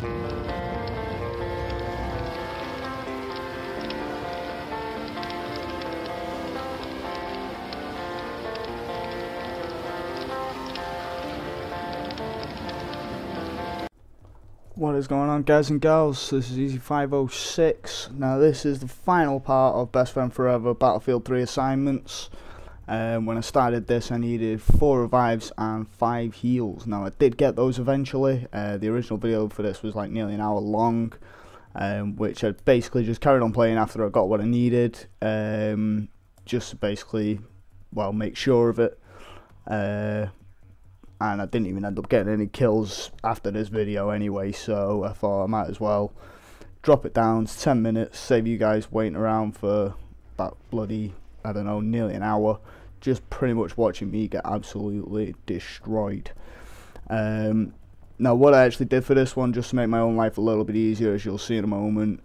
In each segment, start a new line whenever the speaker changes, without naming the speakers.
What is going on, guys and gals? This is Easy506. Now this is the final part of Best Friend Forever Battlefield 3 assignments. When I started this I needed 4 revives and 5 heals. Now I did get those eventually. The original video for this was like nearly an hour long, which I basically just carried on playing after I got what I needed, just to basically, well, make sure of it. And I didn't even end up getting any kills after this video anyway, so I thought I might as well drop it down to 10 minutes, save you guys waiting around for about bloody, I don't know, nearly an hour, just pretty much watching me get absolutely destroyed. Now what I actually did for this one, just to make my own life a little bit easier, as you'll see in a moment,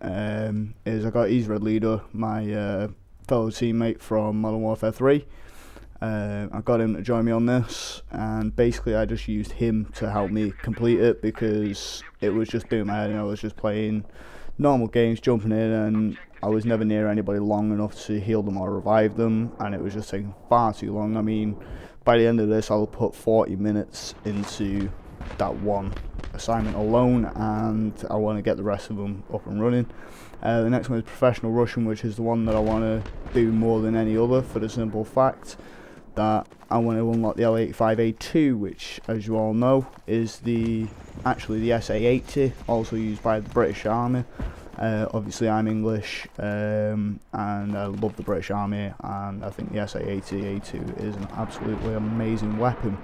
is I got Easy Red Leader, my fellow teammate from Modern Warfare 3. I got him to join me on this, and basically I just used him to help me complete it, because it was just doing my head, and I was just playing normal games, jumping in, and I was never near anybody long enough to heal them or revive them, and it was just taking far too long. I mean, by the end of this I'll put 40 minutes into that one assignment alone, and I want to get the rest of them up and running. The next one is Professional Russian, which is the one that I want to do more than any other, for the simple fact that I want to unlock the L85A2, which, as you all know, is actually the SA-80, also used by the British Army. Obviously I'm English, and I love the British Army, and I think the SA-80A2 is an absolutely amazing weapon.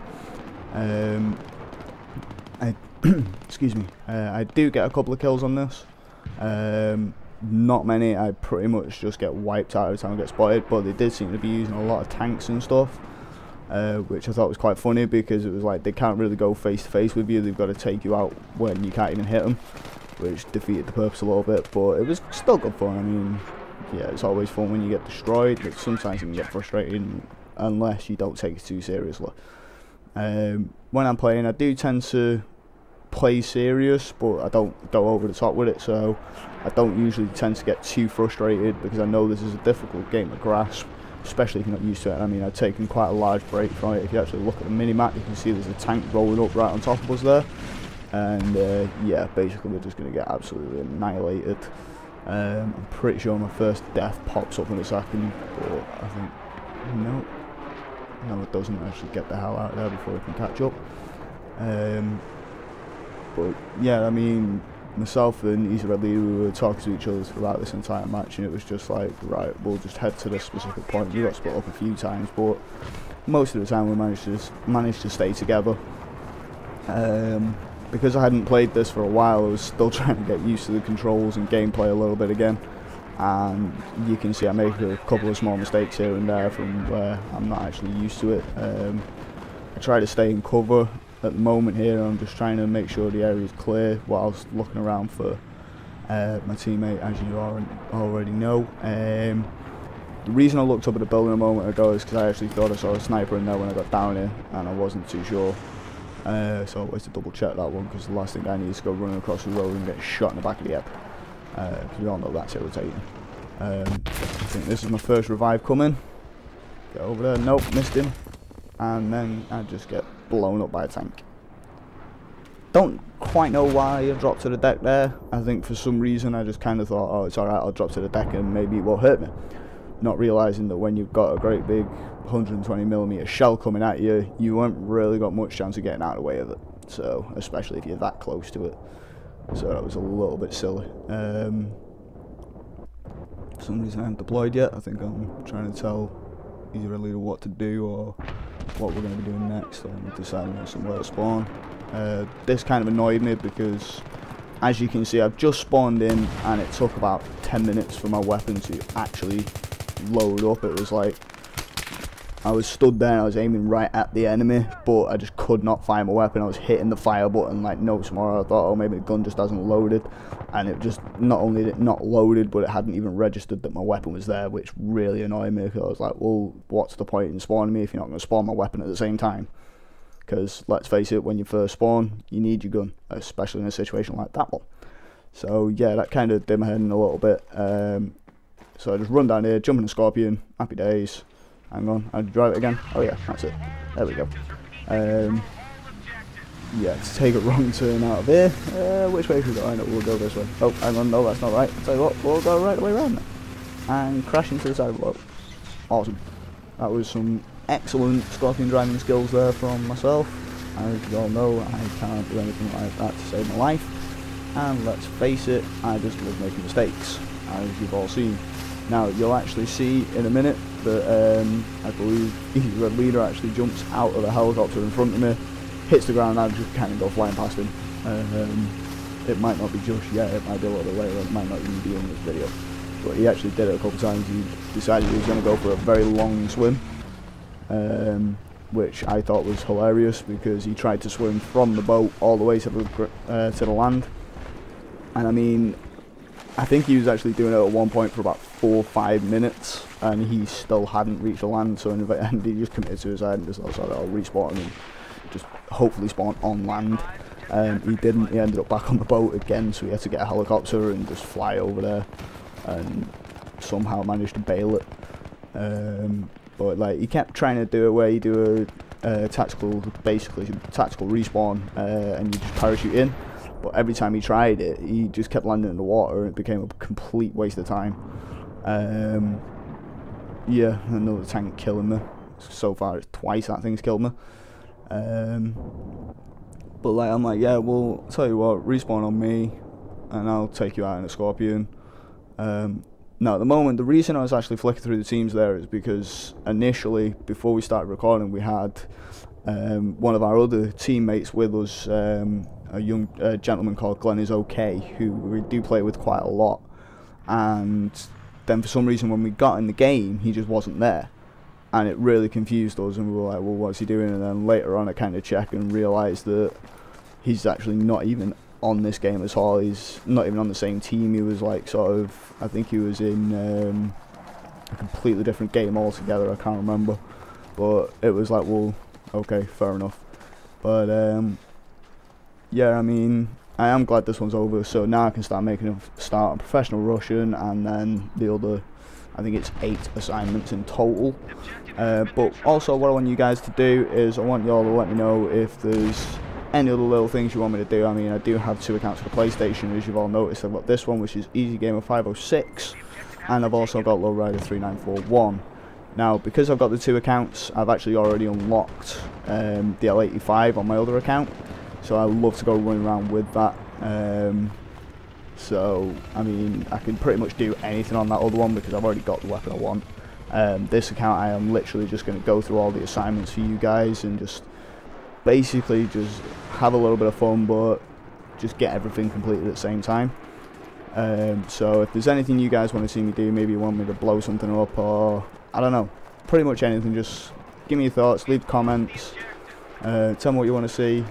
Excuse me. I do get a couple of kills on this. Not many. I pretty much just get wiped out every time I get spotted, but they did seem to be using a lot of tanks and stuff, which I thought was quite funny, because it was like they can't really go face to face with you, they've got to take you out when you can't even hit them, which defeated the purpose a little bit, but it was still good fun. I mean, yeah, it's always fun when you get destroyed, but sometimes you can get frustrated unless you don't take it too seriously. When I'm playing, I do tend to play serious, but I don't go over the top with it, so I don't usually tend to get too frustrated, because I know this is a difficult game to grasp, especially if you're not used to it. I mean, I've taken quite a large break from it. If you actually look at the mini-map, you can see there's a tank rolling up right on top of us there, and yeah, basically we're just going to get absolutely annihilated. I'm pretty sure my first death pops up in a second, but I think, no, it doesn't. Actually get the hell out of there before it can catch up. But yeah, I mean, myself and Easy Red Leader, we were talking to each other throughout this entire match, and it was just like, right, we'll just head to this specific point. We got split up a few times, but most of the time we managed to stay together. Because I hadn't played this for a while, I was still trying to get used to the controls and gameplay a little bit again. And you can see I make a couple of small mistakes here and there from where I'm not actually used to it. I try to stay in cover at the moment here. I'm just trying to make sure the area is clear whilst looking around for my teammate, as you already know. The reason I looked up at the building a moment ago is because I actually thought I saw a sniper in there when I got down here, and I wasn't too sure. So I always to double check that one, because the last thing I need is to go running across the road and get shot in the back of the head, because we all know that's irritating. I think this is my first revive coming. Get over there. Nope, missed him. And then I just get blown up by a tank. Don't quite know why I dropped to the deck there. I think for some reason I just kind of thought, oh, it's alright, I'll drop to the deck and maybe it won't hurt me. Not realising that when you've got a great big 120mm shell coming at you, you haven't really got much chance of getting out of the way of it. So, especially if you're that close to it. So that was a little bit silly. For some reason I haven't deployed yet. I think I'm trying to tell Easy Red Leader what to do, or what we're going to be doing next. I'm deciding on somewhere to spawn. This kind of annoyed me, because as you can see I've just spawned in and it took about 10 minutes for my weapon to actually load up. It was like I was stood there and I was aiming right at the enemy, but I just could not find my weapon. I was hitting the fire button like no tomorrow. I thought, oh, maybe the gun just hasn't loaded, and it just, not only did it not loaded, but it hadn't even registered that my weapon was there, which really annoyed me, because I was like, well, what's the point in spawning me if you're not going to spawn my weapon at the same time? because let's face it, when you first spawn, you need your gun, especially in a situation like that one. So yeah, that kind of did my head in a little bit. So I just run down here, jump in the Scorpion, happy days. Hang on, I'll drive it again. Oh yeah, that's it. There we go. Yeah, to take a wrong turn out of here. Which way should we go? I know, we'll go this way. Oh, hang on, no, that's not right. I'll tell you what, we'll go right the way around then. And crash into the side of the road. Awesome. That was some excellent Scorpion driving skills there from myself. As you all know, I can't do anything like that to save my life. And let's face it, I just love making mistakes, as you've all seen. Now, you'll actually see in a minute that I believe Easy Red Leader actually jumps out of the helicopter in front of me, hits the ground, and I just kind of go flying past him. It might not be just yet, it might be a little bit later, it might not even be in this video. But he actually did it a couple of times. He decided he was going to go for a very long swim, which I thought was hilarious, because he tried to swim from the boat all the way to the land. And I mean, I think he was actually doing it at one point for about 4 or 5 minutes, and he still hadn't reached the land. So in the end, he just committed suicide and just decided I'll respawn and just hopefully spawn on land. He didn't. He ended up back on the boat again, so he had to get a helicopter and just fly over there, and somehow managed to bail it. But like, he kept trying to do it where you do a tactical, basically tactical respawn, and you just parachute in. But every time he tried it, he just kept landing in the water, and it became a complete waste of time. Yeah, another tank killing me. So far, it's twice that thing's killed me. But like, I'm like, yeah, well, tell you what, respawn on me, and I'll take you out in a Scorpion. Now, at the moment, the reason I was actually flicking through the teams there is because initially, before we started recording, we had one of our other teammates with us, a young gentleman called Glenn is OK, who we do play with quite a lot. And then for some reason, when we got in the game, he just wasn't there. And it really confused us, and we were like, well, what's he doing? And then later on, I kind of checked and realised that he's actually not even on this game at all. He's not even on the same team. He was like sort of, I think he was in a completely different game altogether. I can't remember, but it was like, well, okay, fair enough. But yeah, I mean, I am glad this one's over, so now I can start making a start on Professional Russian, and then the other, I think it's 8 assignments in total. But also what I want you guys to do is I want you all to let me know if there's any other little things you want me to do. I mean, I do have 2 accounts for the PlayStation, as you've all noticed. I've got this one, which is Easy Gamer 506, and I've also got Lowrider 3941. Now, because I've got the 2 accounts, I've actually already unlocked the L85 on my other account, so I love to go running around with that. So, I mean, I can pretty much do anything on that other one because I've already got the weapon I want. This account, I am literally just going to go through all the assignments for you guys and just basically just have a little bit of fun, but just get everything completed at the same time. So if there's anything you guys want to see me do, maybe you want me to blow something up, or I don't know, pretty much anything, just give me your thoughts, leave comments, tell me what you want to see,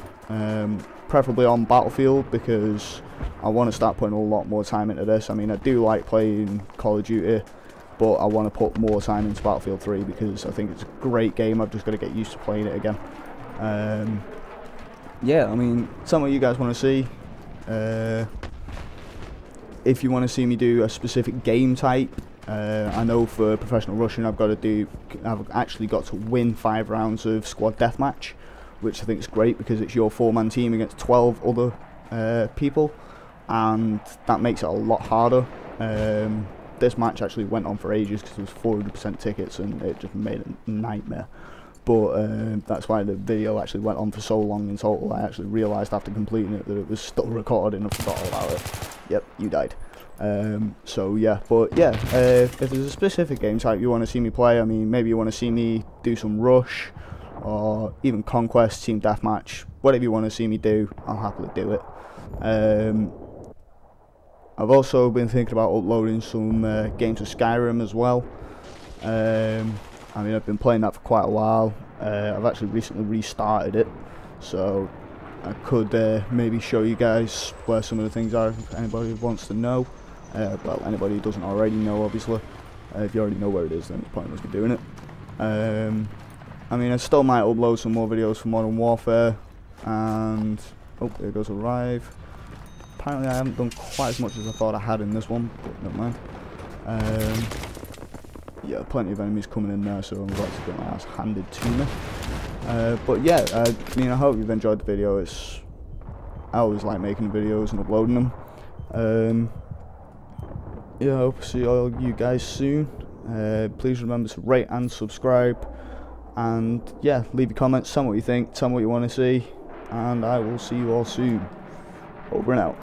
preferably on Battlefield, because I want to start putting a lot more time into this. I mean, I do like playing Call of Duty, but I want to put more time into Battlefield 3 because I think it's a great game. I've just got to get used to playing it again. Yeah, I mean, tell me what you guys want to see. If you want to see me do a specific game type, I know for Professional Russian I've actually got to win 5 rounds of squad deathmatch, which I think is great because it's your 4-man team against 12 other people, and that makes it a lot harder. This match actually went on for ages because it was 400% tickets, and it just made it a nightmare. But that's why the video actually went on for so long in total. I actually realised after completing it that it was still recording and forgot all about it. Yep, you died. So yeah, but yeah, if there's a specific game type you want to see me play, I mean, maybe you want to see me do some Rush, or even Conquest, Team Deathmatch, whatever you want to see me do, I'll happily do it. I've also been thinking about uploading some games of Skyrim as well. I mean, I've been playing that for quite a while. I've actually recently restarted it, so I could maybe show you guys where some of the things are if anybody wants to know. Well, anybody who doesn't already know, obviously. If you already know where it is, then it's pointless me doing it. I mean, I still might upload some more videos for Modern Warfare, and oh, there goes Arrive. Apparently I haven't done quite as much as I thought I had in this one, but never mind. Yeah, plenty of enemies coming in there, so I'm about to get my ass handed to me. But yeah, I mean, I hope you've enjoyed the video. I always like making videos and uploading them. Yeah, I hope to see all you guys soon. Please remember to rate and subscribe, and yeah, leave your comments, tell me what you think, tell me what you want to see, and I will see you all soon. Over and out.